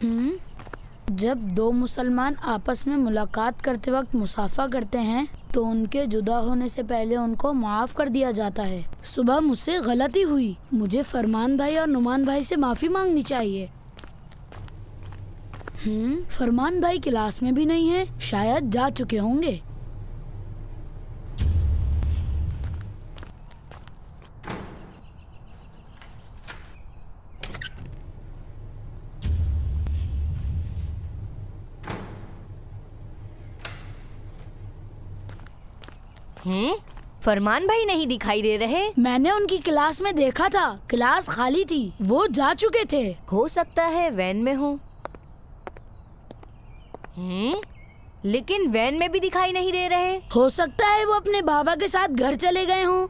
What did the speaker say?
जब दो मुसलमान आपस में मुलाकात करते वक्त मुसाफा करते हैं तो उनके जुदा होने से पहले उनको माफ कर दिया जाता है। सुबह मुझसे गलती हुई, मुझे फरमान भाई और नुमान भाई से माफी मांगनी चाहिए। फरमान भाई क्लास में भी नहीं है, शायद जा चुके होंगे। फरमान भाई नहीं दिखाई दे रहे। मैंने उनकी क्लास में देखा था, क्लास खाली थी, वो जा चुके थे। हो सकता है वैन में हो। लेकिन वैन में भी दिखाई नहीं दे रहे। हो सकता है वो अपने बाबा के साथ घर चले गए हों।